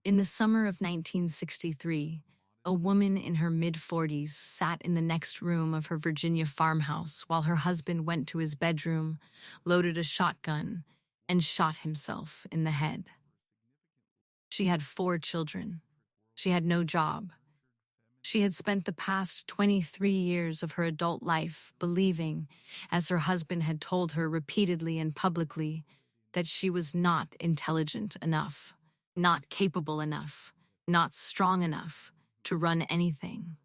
In the summer of 1963, a woman in her mid-40s sat in the next room of her Virginia farmhouse while her husband went to his bedroom, loaded a shotgun, and shot himself in the head. She had 4 children. She had no job. She had spent the past 23 years of her adult life believing, as her husband had told her repeatedly and publicly, that she was not intelligent enough, not capable enough, not strong enough to run anything.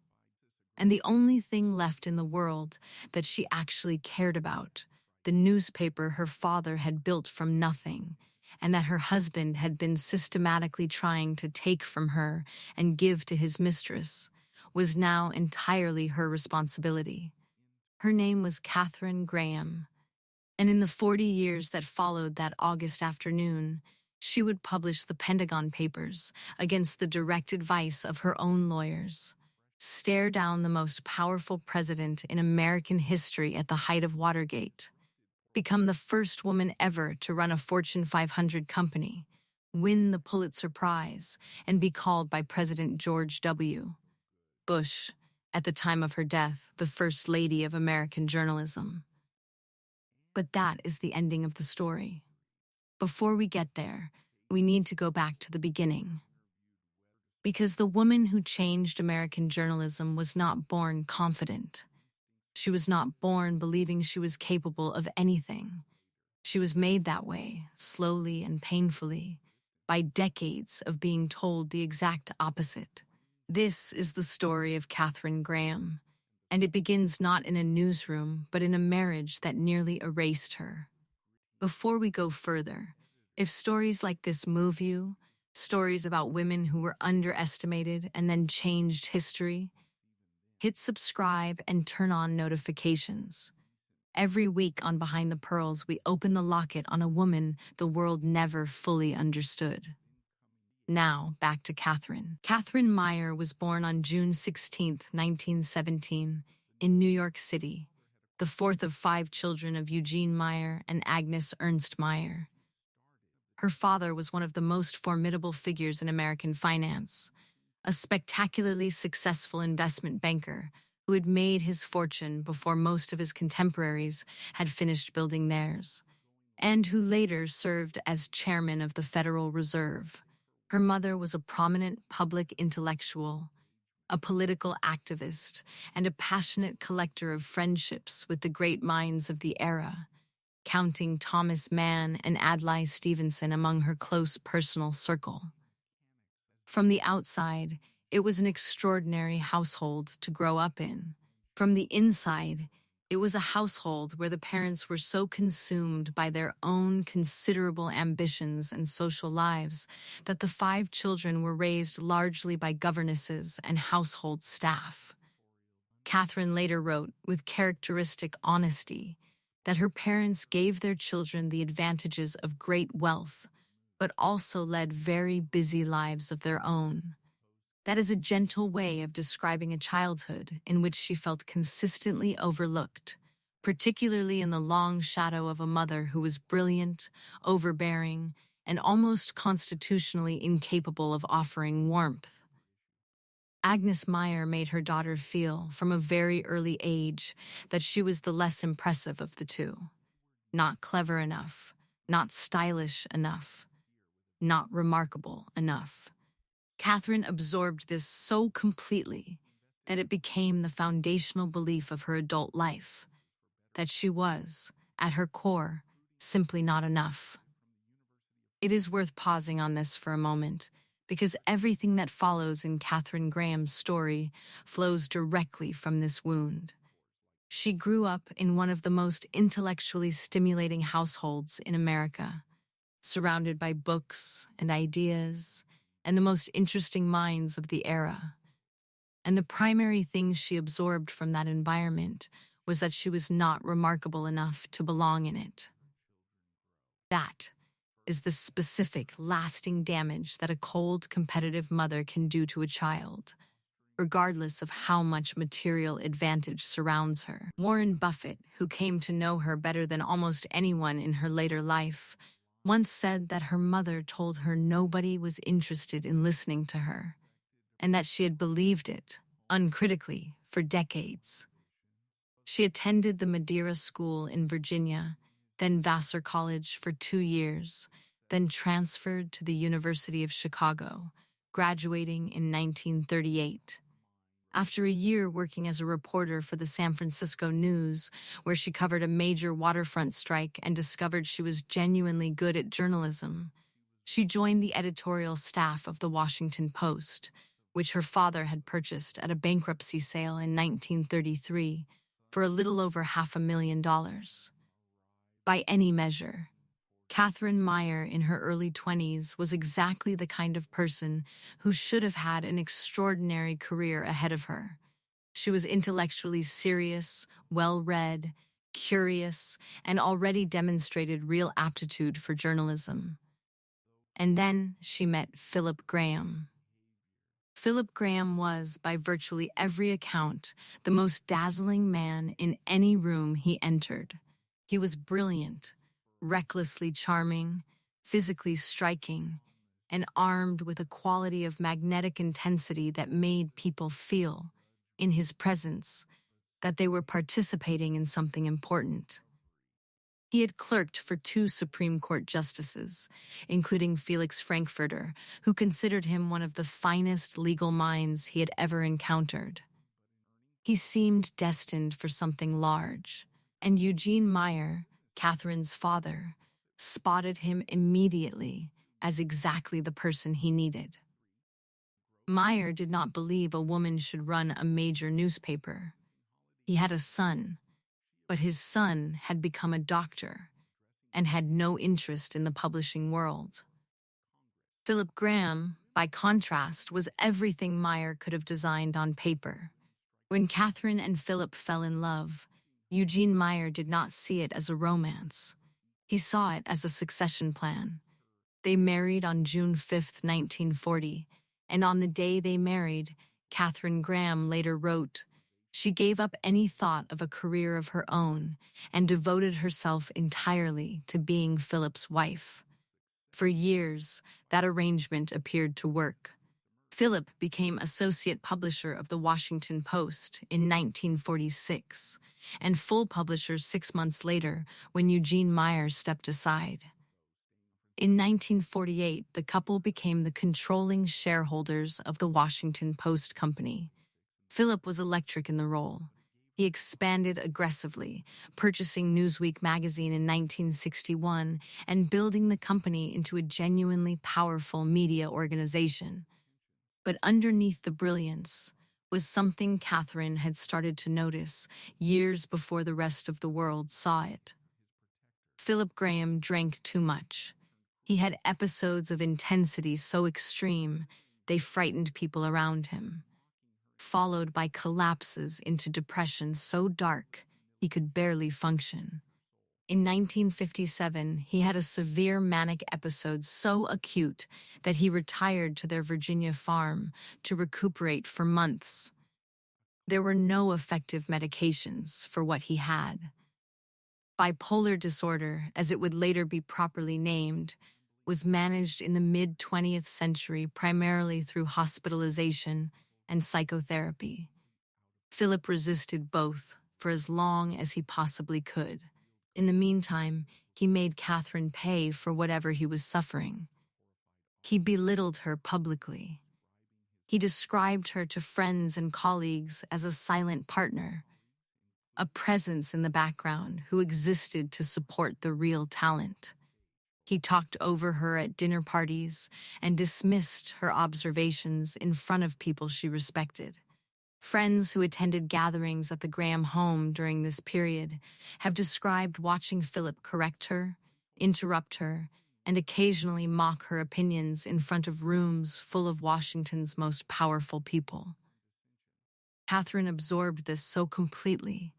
And the only thing left in the world that she actually cared about, the newspaper her father had built from nothing, and that her husband had been systematically trying to take from her and give to his mistress, was now entirely her responsibility. Her name was Katharine Graham, and in the 40 years that followed that August afternoon, she would publish the Pentagon Papers against the direct advice of her own lawyers, stare down the most powerful president in American history at the height of Watergate, become the first woman ever to run a Fortune 500 company, win the Pulitzer Prize, and be called by President George W. Bush, at the time of her death, the First Lady of American journalism. But that is the ending of the story. Before we get there, we need to go back to the beginning. Because the woman who changed American journalism was not born confident. She was not born believing she was capable of anything. She was made that way, slowly and painfully, by decades of being told the exact opposite. This is the story of Katharine Graham, and it begins not in a newsroom, but in a marriage that nearly erased her. Before we go further, if stories like this move you, stories about women who were underestimated and then changed history, hit subscribe and turn on notifications. Every week on Behind the Pearls, we open the locket on a woman the world never fully understood. Now, back to Katharine. Katharine Meyer was born on June 16, 1917, in New York City, the fourth of 5 children of Eugene Meyer and Agnes Ernst Meyer. Her father was one of the most formidable figures in American finance, a spectacularly successful investment banker who had made his fortune before most of his contemporaries had finished building theirs, and who later served as chairman of the Federal Reserve. Her mother was a prominent public intellectual, a political activist, and a passionate collector of friendships with the great minds of the era, counting Thomas Mann and Adlai Stevenson among her close personal circle. From the outside, it was an extraordinary household to grow up in. From the inside, it was a household where the parents were so consumed by their own considerable ambitions and social lives that the 5 children were raised largely by governesses and household staff. Katharine later wrote, with characteristic honesty, that her parents gave their children the advantages of great wealth, but also led very busy lives of their own. That is a gentle way of describing a childhood in which she felt consistently overlooked, particularly in the long shadow of a mother who was brilliant, overbearing, and almost constitutionally incapable of offering warmth. Agnes Meyer made her daughter feel, from a very early age, that she was the less impressive of the two. Not clever enough, not stylish enough, not remarkable enough. Katharine absorbed this so completely that it became the foundational belief of her adult life, that she was, at her core, simply not enough. It is worth pausing on this for a moment, because everything that follows in Katharine Graham's story flows directly from this wound. She grew up in one of the most intellectually stimulating households in America, surrounded by books and ideas and the most interesting minds of the era. And the primary thing she absorbed from that environment was that she was not remarkable enough to belong in it. That is the specific, lasting damage that a cold, competitive mother can do to a child, regardless of how much material advantage surrounds her. Warren Buffett, who came to know her better than almost anyone in her later life, once said that her mother told her nobody was interested in listening to her, and that she had believed it, uncritically, for decades. She attended the Madeira School in Virginia, then Vassar College for 2 years, then transferred to the University of Chicago, graduating in 1938. After a year working as a reporter for the San Francisco News, where she covered a major waterfront strike and discovered she was genuinely good at journalism, she joined the editorial staff of the Washington Post, which her father had purchased at a bankruptcy sale in 1933 for a little over $500,000. By any measure, Catherine Meyer in her early 20s was exactly the kind of person who should have had an extraordinary career ahead of her. She was intellectually serious, well-read, curious, and already demonstrated real aptitude for journalism. And then she met Philip Graham. Philip Graham was, by virtually every account, the most dazzling man in any room he entered. He was brilliant, recklessly charming, physically striking, and armed with a quality of magnetic intensity that made people feel, in his presence, that they were participating in something important. He had clerked for 2 Supreme Court justices, including Felix Frankfurter, who considered him one of the finest legal minds he had ever encountered. He seemed destined for something large, and Eugene Meyer, Catherine's father, spotted him immediately as exactly the person he needed. Meyer did not believe a woman should run a major newspaper. He had a son, but his son had become a doctor and had no interest in the publishing world. Philip Graham, by contrast, was everything Meyer could have designed on paper. When Catherine and Philip fell in love, Eugene Meyer did not see it as a romance. He saw it as a succession plan. They married on June 5, 1940, and on the day they married, Katharine Graham later wrote, "She gave up any thought of a career of her own and devoted herself entirely to being Philip's wife." For years, that arrangement appeared to work. Philip became associate publisher of the Washington Post in 1946, and full publisher 6 months later when Eugene Meyer stepped aside. In 1948, the couple became the controlling shareholders of the Washington Post Company. Philip was electric in the role. He expanded aggressively, purchasing Newsweek magazine in 1961 and building the company into a genuinely powerful media organization. But underneath the brilliance was something Catherine had started to notice years before the rest of the world saw it. Philip Graham drank too much. He had episodes of intensity so extreme they frightened people around him, followed by collapses into depression so dark he could barely function. In 1957, he had a severe manic episode so acute that he retired to their Virginia farm to recuperate for months. There were no effective medications for what he had. Bipolar disorder, as it would later be properly named, was managed in the mid-20th century primarily through hospitalization and psychotherapy. Philip resisted both for as long as he possibly could. In the meantime, he made Catherine pay for whatever he was suffering. He belittled her publicly. He described her to friends and colleagues as a silent partner, a presence in the background who existed to support the real talent. He talked over her at dinner parties and dismissed her observations in front of people she respected. Friends who attended gatherings at the Graham home during this period have described watching Philip correct her, interrupt her, and occasionally mock her opinions in front of rooms full of Washington's most powerful people. Catherine absorbed this so completely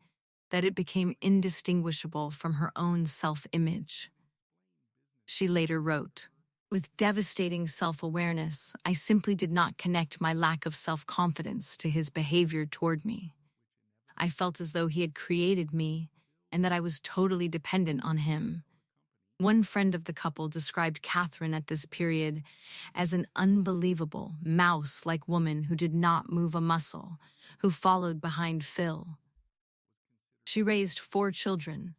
that it became indistinguishable from her own self-image. She later wrote, "With devastating self-awareness, I simply did not connect my lack of self-confidence to his behavior toward me. I felt as though he had created me and that I was totally dependent on him. One friend of the couple described Katharine at this period as an unbelievable, mouse-like woman who did not move a muscle, who followed behind Phil. She raised 4 children.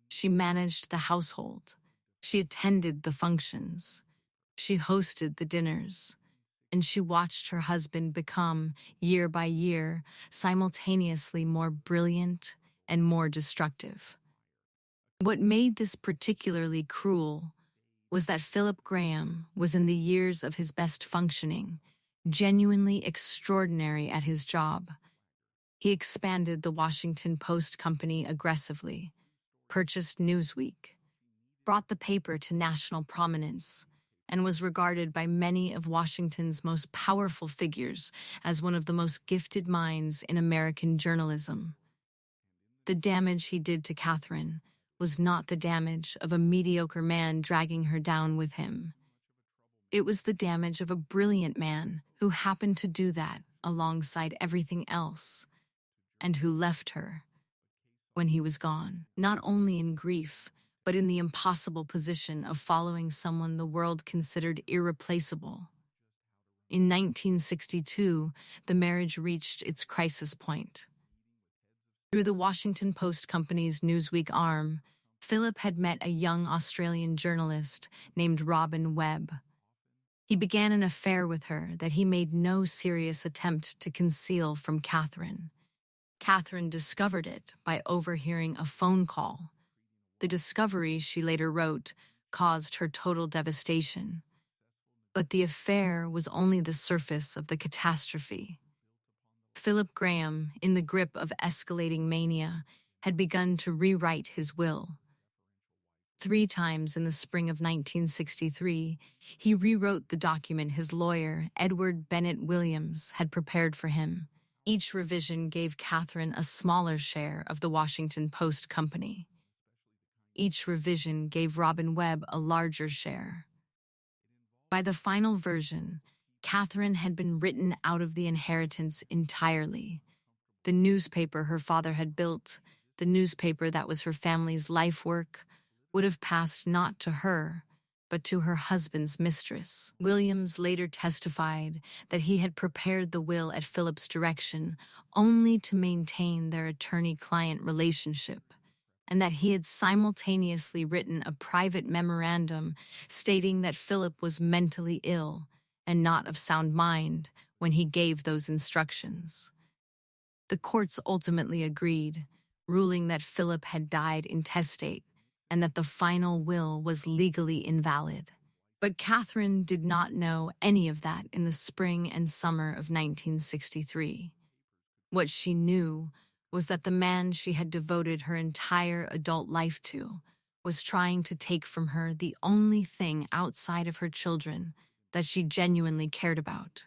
She managed the household. She attended the functions. She hosted the dinners. And she watched her husband become, year by year, simultaneously more brilliant and more destructive. What made this particularly cruel was that Philip Graham was in the years of his best functioning, genuinely extraordinary at his job. He expanded the Washington Post company aggressively, purchased Newsweek, brought the paper to national prominence, and was regarded by many of Washington's most powerful figures as one of the most gifted minds in American journalism. The damage he did to Katharine was not the damage of a mediocre man dragging her down with him. It was the damage of a brilliant man who happened to do that alongside everything else, and who left her when he was gone, not only in grief, but in the impossible position of following someone the world considered irreplaceable. In 1962, the marriage reached its crisis point. Through the Washington Post company's Newsweek arm, Philip had met a young Australian journalist named Robin Webb. He began an affair with her that he made no serious attempt to conceal from Katharine. Katharine discovered it by overhearing a phone call. The discovery, she later wrote, caused her total devastation. But the affair was only the surface of the catastrophe. Philip Graham, in the grip of escalating mania, had begun to rewrite his will. 3 times in the spring of 1963, he rewrote the document his lawyer, Edward Bennett Williams, had prepared for him. Each revision gave Katharine a smaller share of the Washington Post company. Each revision gave Robin Webb a larger share. By the final version, Katharine had been written out of the inheritance entirely. The newspaper her father had built, the newspaper that was her family's life work, would have passed not to her, but to her husband's mistress. Williams later testified that he had prepared the will at Philip's direction only to maintain their attorney-client relationship, and that he had simultaneously written a private memorandum stating that Philip was mentally ill and not of sound mind when he gave those instructions. The courts ultimately agreed, ruling that Philip had died intestate and that the final will was legally invalid. But Katharine did not know any of that in the spring and summer of 1963. What she knew was that the man she had devoted her entire adult life to was trying to take from her the only thing outside of her children that she genuinely cared about.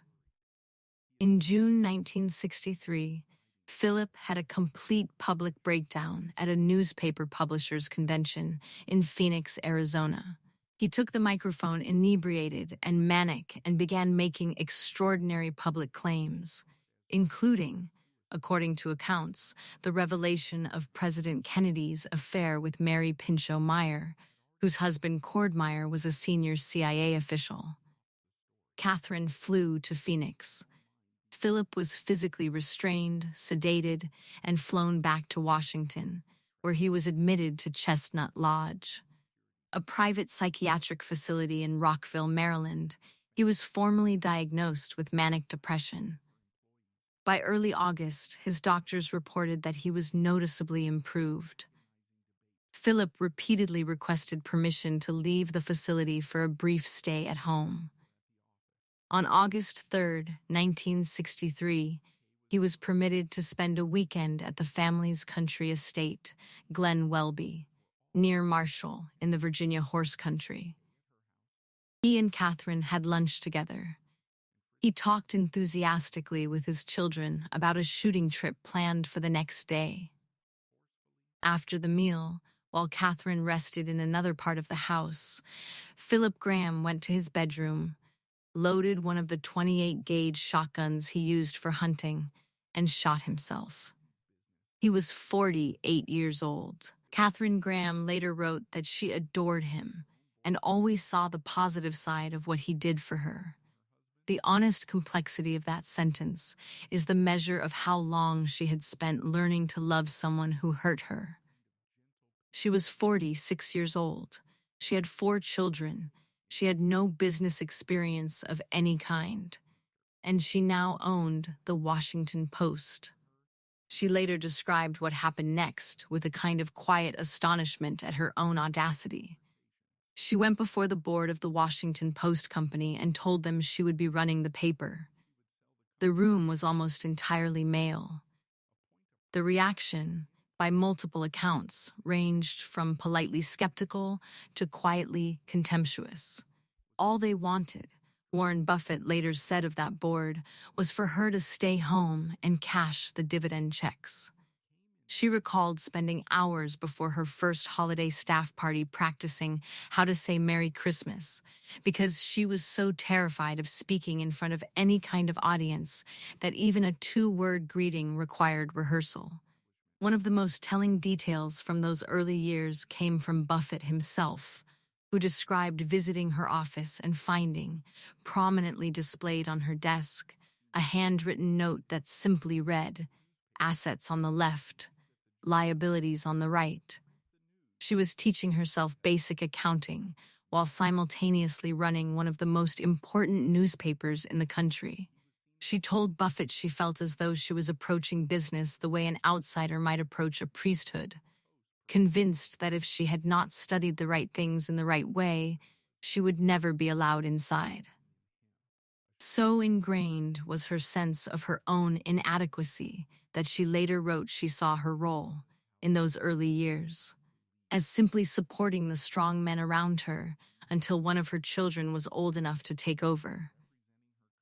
In June 1963, Philip had a complete public breakdown at a newspaper publishers' convention in Phoenix, Arizona. He took the microphone inebriated and manic and began making extraordinary public claims, including, according to accounts, the revelation of President Kennedy's affair with Mary Pinchot Meyer, whose husband Cord Meyer was a senior CIA official. Katharine flew to Phoenix. Philip was physically restrained, sedated, and flown back to Washington, where he was admitted to Chestnut Lodge, a private psychiatric facility in Rockville, Maryland. He was formally diagnosed with manic depression. By early August, his doctors reported that he was noticeably improved. Philip repeatedly requested permission to leave the facility for a brief stay at home. On August 3, 1963, he was permitted to spend a weekend at the family's country estate, Glen Welby, near Marshall in the Virginia horse country. He and Katharine had lunch together. He talked enthusiastically with his children about a shooting trip planned for the next day. After the meal, while Katharine rested in another part of the house, Philip Graham went to his bedroom, loaded one of the 28-gauge shotguns he used for hunting, and shot himself. He was 48 years old. Katharine Graham later wrote that she adored him and always saw the positive side of what he did for her. The honest complexity of that sentence is the measure of how long she had spent learning to love someone who hurt her. She was 46 years old. She had 4 children. She had no business experience of any kind. And she now owned the Washington Post. She later described what happened next with a kind of quiet astonishment at her own audacity. She went before the board of the Washington Post Company and told them she would be running the paper. The room was almost entirely male. The reaction, by multiple accounts, ranged from politely skeptical to quietly contemptuous. All they wanted, Warren Buffett later said of that board, was for her to stay home and cash the dividend checks. She recalled spending hours before her first holiday staff party practicing how to say Merry Christmas because she was so terrified of speaking in front of any kind of audience that even a 2-word greeting required rehearsal. One of the most telling details from those early years came from Buffett himself, who described visiting her office and finding, prominently displayed on her desk, a handwritten note that simply read, "Assets on the left, liabilities on the right." She was teaching herself basic accounting while simultaneously running one of the most important newspapers in the country. She told Buffett she felt as though she was approaching business the way an outsider might approach a priesthood, convinced that if she had not studied the right things in the right way, she would never be allowed inside. So ingrained was her sense of her own inadequacy that she later wrote she saw her role, in those early years, as simply supporting the strong men around her until one of her children was old enough to take over.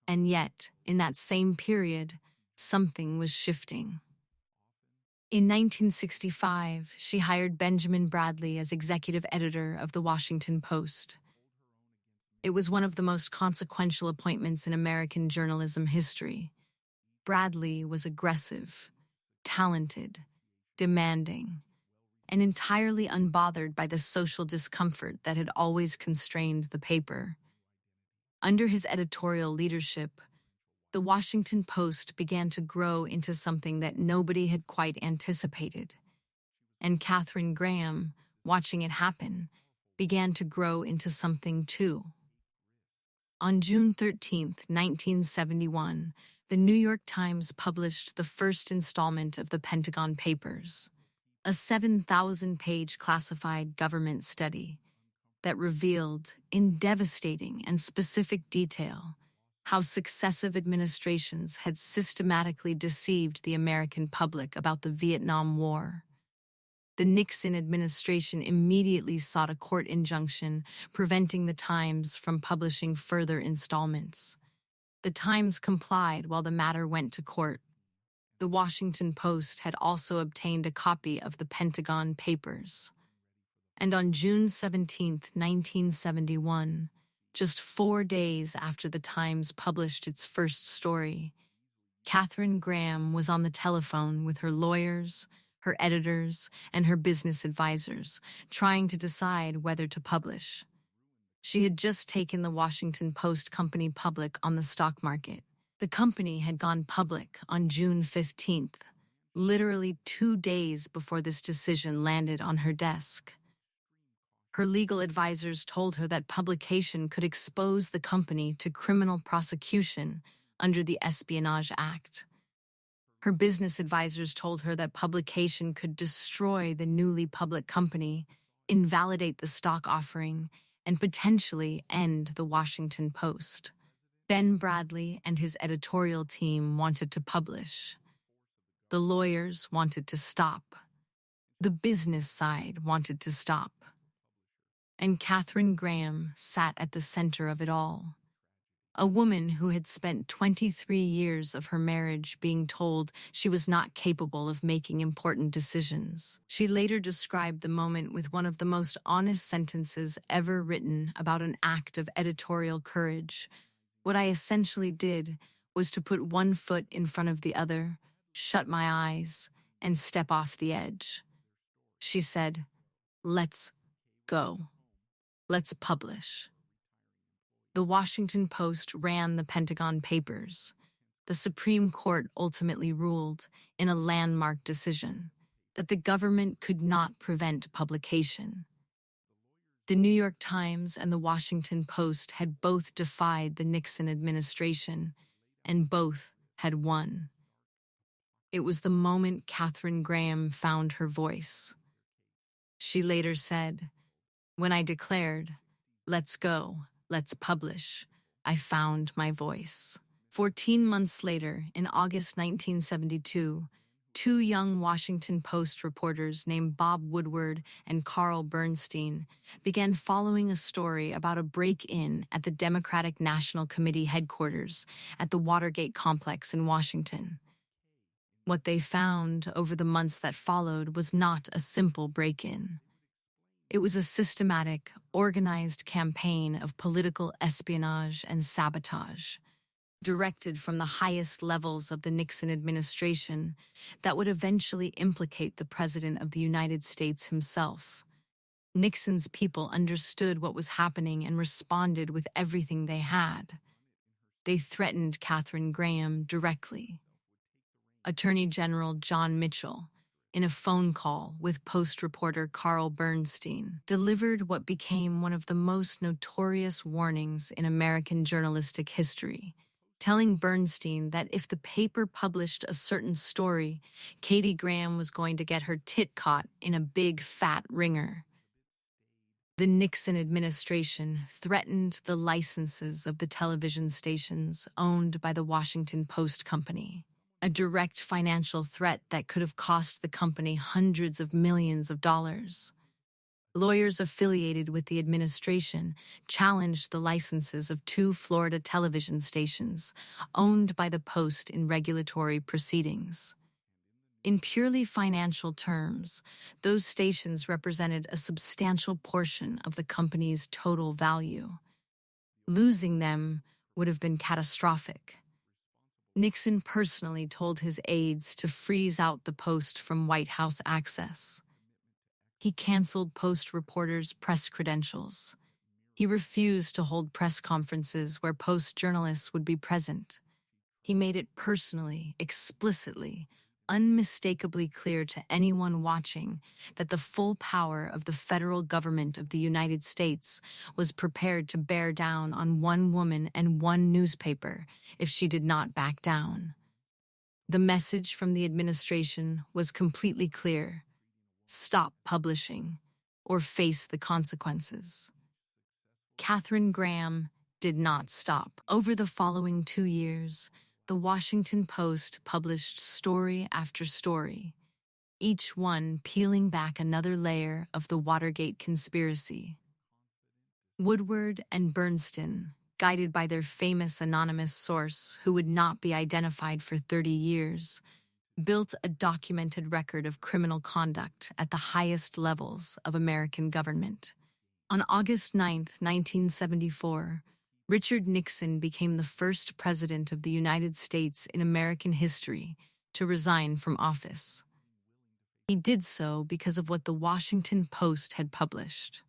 And yet, in that same period, something was shifting. In 1965, she hired Benjamin Bradley as executive editor of the Washington Post. It was one of the most consequential appointments in American journalism history. Bradley was aggressive, talented, demanding, and entirely unbothered by the social discomfort that had always constrained the paper. Under his editorial leadership, the Washington Post began to grow into something that nobody had quite anticipated. And Katharine Graham, watching it happen, began to grow into something too. On June 13, 1971, the New York Times published the first installment of the Pentagon Papers, a 7,000-page classified government study that revealed, in devastating and specific detail, how successive administrations had systematically deceived the American public about the Vietnam War. The Nixon administration immediately sought a court injunction preventing the Times from publishing further installments. The Times complied while the matter went to court. The Washington Post had also obtained a copy of the Pentagon Papers. And on June 17, 1971, just 4 days after the Times published its first story, Katharine Graham was on the telephone with her lawyers, her editors, and her business advisors, trying to decide whether to publish. She had just taken the Washington Post Company public on the stock market. The company had gone public on June 15th, literally 2 days before this decision landed on her desk. Her legal advisors told her that publication could expose the company to criminal prosecution under the Espionage Act. Her business advisors told her that publication could destroy the newly public company, invalidate the stock offering, and potentially end the Washington Post. Ben Bradley and his editorial team wanted to publish. The lawyers wanted to stop. The business side wanted to stop. And Katharine Graham sat at the center of it all. A woman who had spent 23 years of her marriage being told she was not capable of making important decisions. She later described the moment with one of the most honest sentences ever written about an act of editorial courage. "What I essentially did was to put one foot in front of the other, shut my eyes, and step off the edge." She said, "Let's go. Let's publish." The Washington Post ran the Pentagon Papers. The Supreme Court ultimately ruled, in a landmark decision, that the government could not prevent publication. The New York Times and the Washington Post had both defied the Nixon administration, and both had won. It was the moment Katharine Graham found her voice. She later said, "When I declared, 'Let's go, let's publish,' I found my voice." 14 months later, in August 1972, two young Washington Post reporters named Bob Woodward and Carl Bernstein began following a story about a break-in at the Democratic National Committee headquarters at the Watergate complex in Washington. What they found over the months that followed was not a simple break-in. It was a systematic, organized campaign of political espionage and sabotage, directed from the highest levels of the Nixon administration, that would eventually implicate the President of the United States himself. Nixon's people understood what was happening and responded with everything they had. They threatened Katharine Graham directly. Attorney General John Mitchell, in a phone call with Post reporter Carl Bernstein, delivered what became one of the most notorious warnings in American journalistic history, telling Bernstein that if the paper published a certain story, Katie Graham was going to get her tit caught in a big fat ringer. The Nixon administration threatened the licenses of the television stations owned by the Washington Post Company, a direct financial threat that could have cost the company hundreds of millions of dollars. Lawyers affiliated with the administration challenged the licenses of two Florida television stations owned by the Post in regulatory proceedings. In purely financial terms, those stations represented a substantial portion of the company's total value. Losing them would have been catastrophic. Nixon personally told his aides to freeze out the Post from White House access. He canceled Post reporters' press credentials. He refused to hold press conferences where Post journalists would be present. He made it personally, explicitly, unmistakably clear to anyone watching that the full power of the federal government of the United States was prepared to bear down on one woman and one newspaper if she did not back down. The message from the administration was completely clear: stop publishing, or face the consequences. Katharine Graham did not stop. Over the following 2 years, the Washington Post published story after story, each one peeling back another layer of the Watergate conspiracy. Woodward and Bernstein, guided by their famous anonymous source who would not be identified for 30 years, built a documented record of criminal conduct at the highest levels of American government. On August 9, 1974, Richard Nixon became the first president of the United States in American history to resign from office. He did so because of what the Washington Post had published.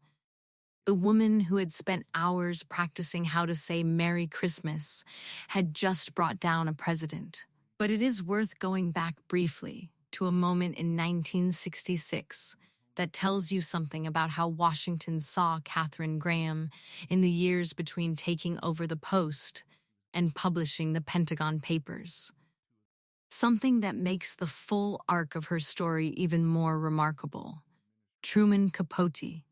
The woman who had spent hours practicing how to say Merry Christmas had just brought down a president. But it is worth going back briefly to a moment in 1966 that tells you something about how Washington saw Katharine Graham in the years between taking over the Post and publishing the Pentagon Papers. Something that makes the full arc of her story even more remarkable. Truman Capote,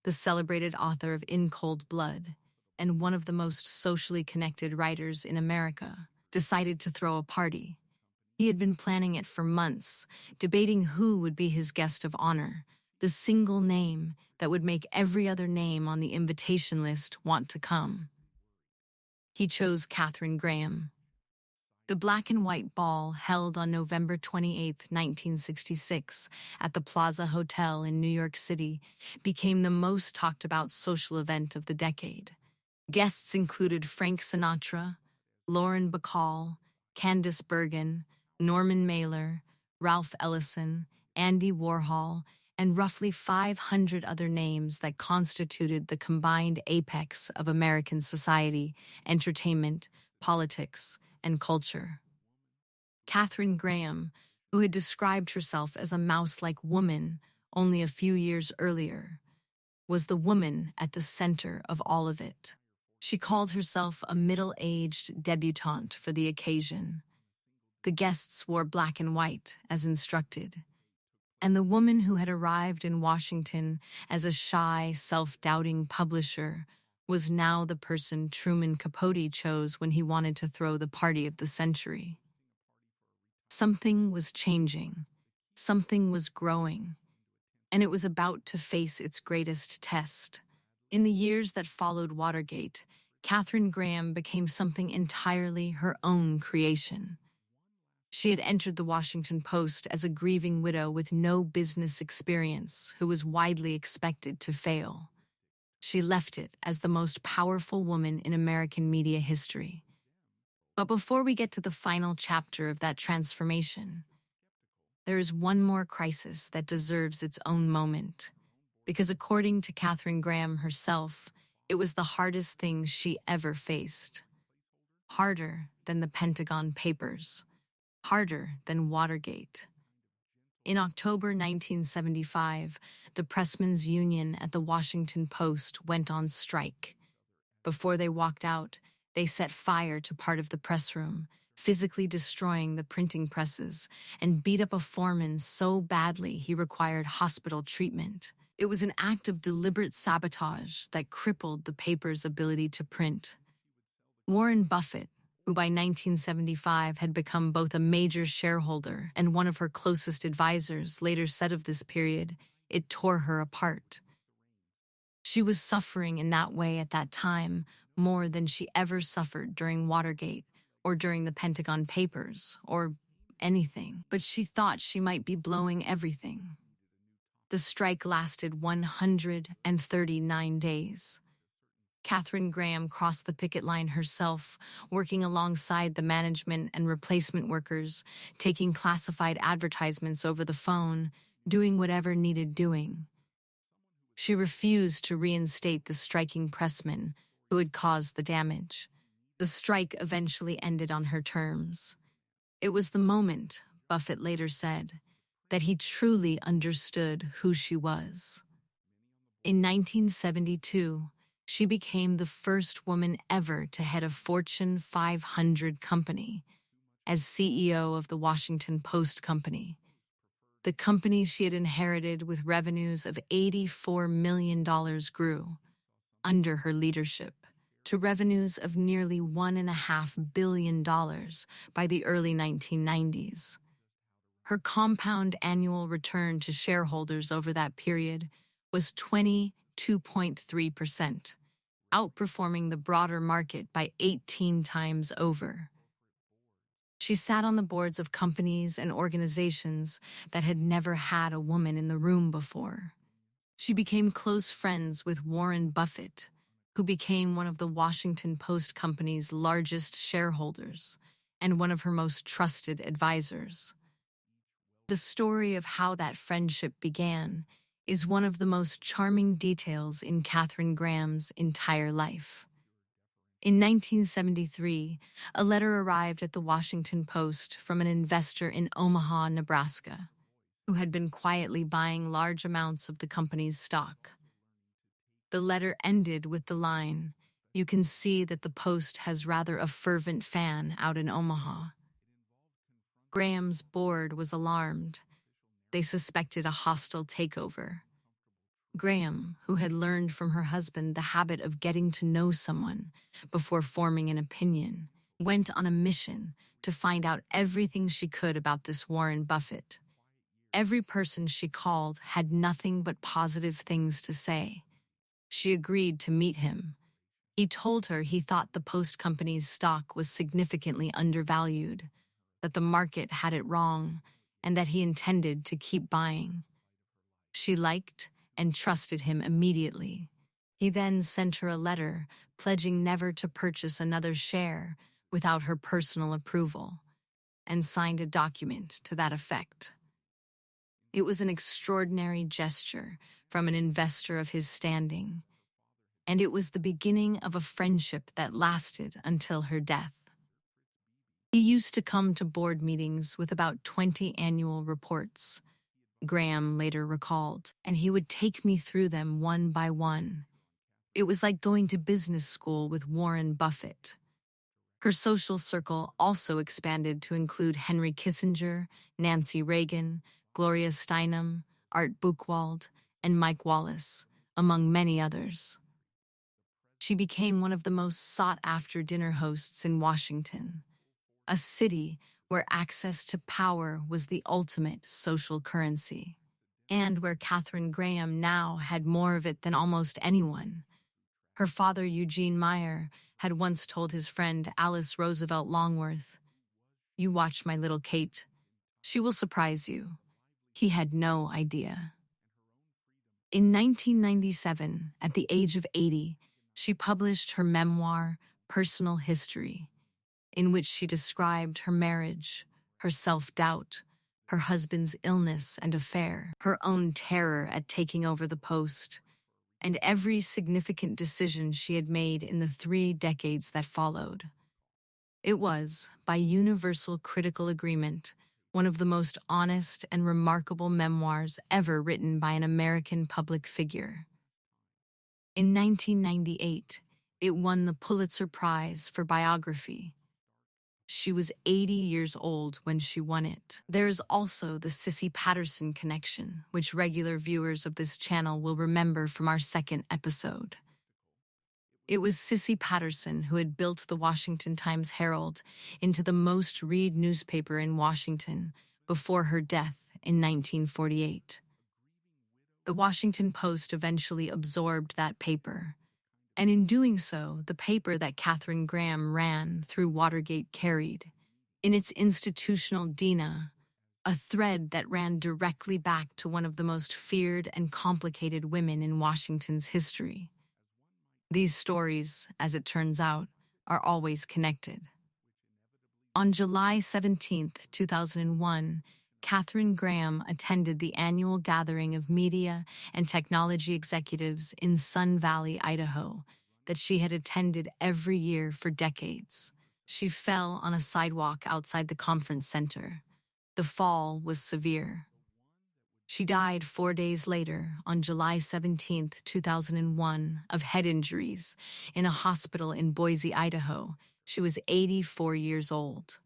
the celebrated author of In Cold Blood and one of the most socially connected writers in America, decided to throw a party. He had been planning it for months, debating who would be his guest of honor, the single name that would make every other name on the invitation list want to come. He chose Katharine Graham. The black and white ball, held on November 28, 1966, at the Plaza Hotel in New York City, became the most talked about social event of the decade. Guests included Frank Sinatra, Lauren Bacall, Candice Bergen, Norman Mailer, Ralph Ellison, Andy Warhol, and roughly 500 other names that constituted the combined apex of American society, entertainment, politics, and culture. Katharine Graham, who had described herself as a mouse-like woman only a few years earlier, was the woman at the center of all of it. She called herself a middle-aged debutante for the occasion. The guests wore black and white, as instructed, and the woman who had arrived in Washington as a shy, self-doubting publisher was now the person Truman Capote chose when he wanted to throw the party of the century. Something was changing, something was growing, and it was about to face its greatest test. In the years that followed Watergate, Katharine Graham became something entirely her own creation. She had entered the Washington Post as a grieving widow with no business experience who was widely expected to fail. She left it as the most powerful woman in American media history. But before we get to the final chapter of that transformation, there is one more crisis that deserves its own moment. Because according to Katharine Graham herself, it was the hardest thing she ever faced. Harder than the Pentagon Papers. Harder than Watergate. In October 1975, the Pressmen's Union at the Washington Post went on strike. Before they walked out, they set fire to part of the press room, physically destroying the printing presses, and beat up a foreman so badly he required hospital treatment. It was an act of deliberate sabotage that crippled the paper's ability to print. Warren Buffett, who by 1975 had become both a major shareholder and one of her closest advisors, later said of this period, "It tore her apart." She was suffering in that way at that time more than she ever suffered during Watergate or during the Pentagon Papers or anything, but she thought she might be blowing everything. The strike lasted 139 days. Katharine Graham crossed the picket line herself, working alongside the management and replacement workers, taking classified advertisements over the phone, doing whatever needed doing. She refused to reinstate the striking pressmen who had caused the damage. The strike eventually ended on her terms. It was the moment, Buffett later said, that he truly understood who she was. In 1972, she became the first woman ever to head a Fortune 500 company as CEO of the Washington Post Company. The company she had inherited with revenues of $84 million grew, under her leadership, to revenues of nearly $1.5 billion by the early 1990s. Her compound annual return to shareholders over that period was 22.3%, outperforming the broader market by 18 times over. She sat on the boards of companies and organizations that had never had a woman in the room before. She became close friends with Warren Buffett, who became one of the Washington Post Company's largest shareholders and one of her most trusted advisors. The story of how that friendship began is one of the most charming details in Katharine Graham's entire life. In 1973, a letter arrived at the Washington Post from an investor in Omaha, Nebraska, who had been quietly buying large amounts of the company's stock. The letter ended with the line, "You can see that the Post has rather a fervent fan out in Omaha." Graham's board was alarmed. They suspected a hostile takeover. Graham, who had learned from her husband the habit of getting to know someone before forming an opinion, went on a mission to find out everything she could about this Warren Buffett. Every person she called had nothing but positive things to say. She agreed to meet him. He told her he thought the Post Company's stock was significantly undervalued, that the market had it wrong, and that he intended to keep buying. She liked and trusted him immediately. He then sent her a letter pledging never to purchase another share without her personal approval, and signed a document to that effect. It was an extraordinary gesture from an investor of his standing, and it was the beginning of a friendship that lasted until her death. He used to come to board meetings with about 20 annual reports, Graham later recalled, and he would take me through them one by one. It was like going to business school with Warren Buffett. Her social circle also expanded to include Henry Kissinger, Nancy Reagan, Gloria Steinem, Art Buchwald, and Mike Wallace, among many others. She became one of the most sought-after dinner hosts in Washington, a city where access to power was the ultimate social currency, and where Katharine Graham now had more of it than almost anyone. Her father, Eugene Meyer, had once told his friend Alice Roosevelt Longworth, "You watch my little Kate. She will surprise you." He had no idea. In 1997, at the age of 80, she published her memoir, Personal History, in which she described her marriage, her self-doubt, her husband's illness and affair, her own terror at taking over the post, and every significant decision she had made in the 3 decades that followed. It was, by universal critical agreement, one of the most honest and remarkable memoirs ever written by an American public figure. In 1998, it won the Pulitzer Prize for biography. She was 80 years old when she won it. There is also the Sissy Patterson connection, which regular viewers of this channel will remember from our second episode. It was Sissy Patterson who had built the Washington Times-Herald into the most read newspaper in Washington before her death in 1948. The Washington Post eventually absorbed that paper, and in doing so, the paper that Katharine Graham ran through Watergate carried, in its institutional DNA, a thread that ran directly back to one of the most feared and complicated women in Washington's history. These stories, as it turns out, are always connected. On July 17, 2001, Katharine Graham attended the annual gathering of media and technology executives in Sun Valley, Idaho, that she had attended every year for decades. She fell on a sidewalk outside the conference center. The fall was severe. She died 4 days later, on July 17, 2001, of head injuries in a hospital in Boise, Idaho. She was 84 years old.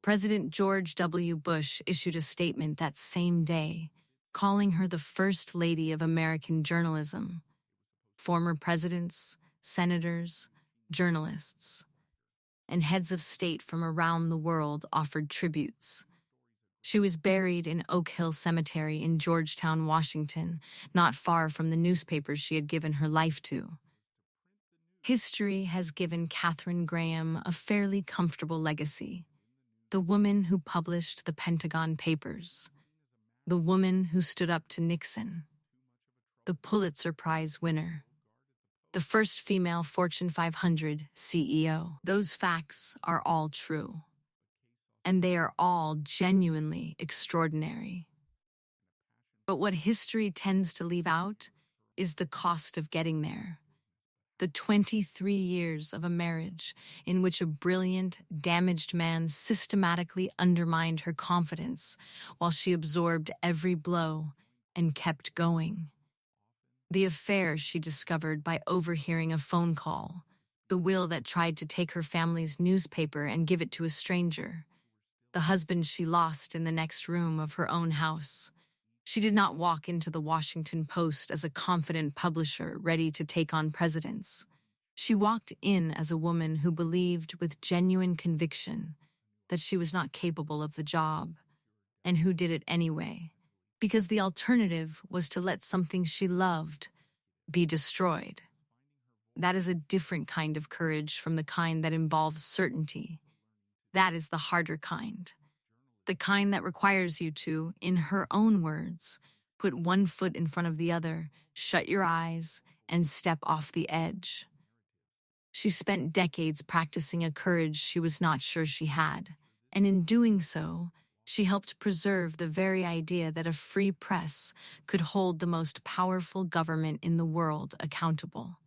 President George W. Bush issued a statement that same day, calling her the First Lady of American journalism. Former presidents, senators, journalists, and heads of state from around the world offered tributes. She was buried in Oak Hill Cemetery in Georgetown, Washington, not far from the newspapers she had given her life to. History has given Katharine Graham a fairly comfortable legacy. The woman who published the Pentagon Papers. The woman who stood up to Nixon. The Pulitzer Prize winner. The first female Fortune 500 CEO. Those facts are all true. And they are all genuinely extraordinary. But what history tends to leave out is the cost of getting there. The 23 years of a marriage in which a brilliant, damaged man systematically undermined her confidence while she absorbed every blow and kept going. The affair she discovered by overhearing a phone call, the will that tried to take her family's newspaper and give it to a stranger, the husband she lost in the next room of her own house. She did not walk into the Washington Post as a confident publisher ready to take on presidents. She walked in as a woman who believed with genuine conviction that she was not capable of the job, and who did it anyway, because the alternative was to let something she loved be destroyed. That is a different kind of courage from the kind that involves certainty. That is the harder kind. The kind that requires you to, in her own words, put one foot in front of the other, shut your eyes, and step off the edge. She spent decades practicing a courage she was not sure she had, and in doing so, She helped preserve the very idea that a free press could hold the most powerful government in the world accountable.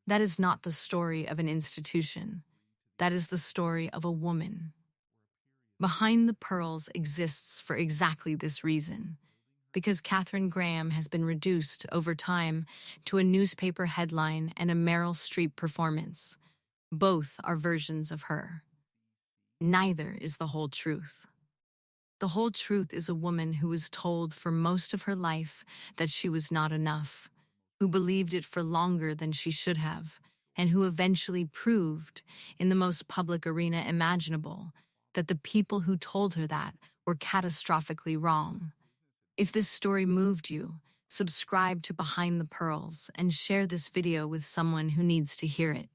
That is not the story of an institution. That is the story of a woman. Behind the Pearls exists for exactly this reason, because Katharine Graham has been reduced over time to a newspaper headline and a Meryl Streep performance. Both are versions of her. Neither is the whole truth. The whole truth is a woman who was told for most of her life that she was not enough, who believed it for longer than she should have, and who eventually proved, in the most public arena imaginable, that the people who told her that were catastrophically wrong. If this story moved you, subscribe to Behind the Pearls and share this video with someone who needs to hear it.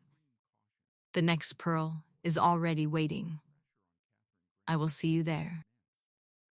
The next pearl is already waiting. I will see you there.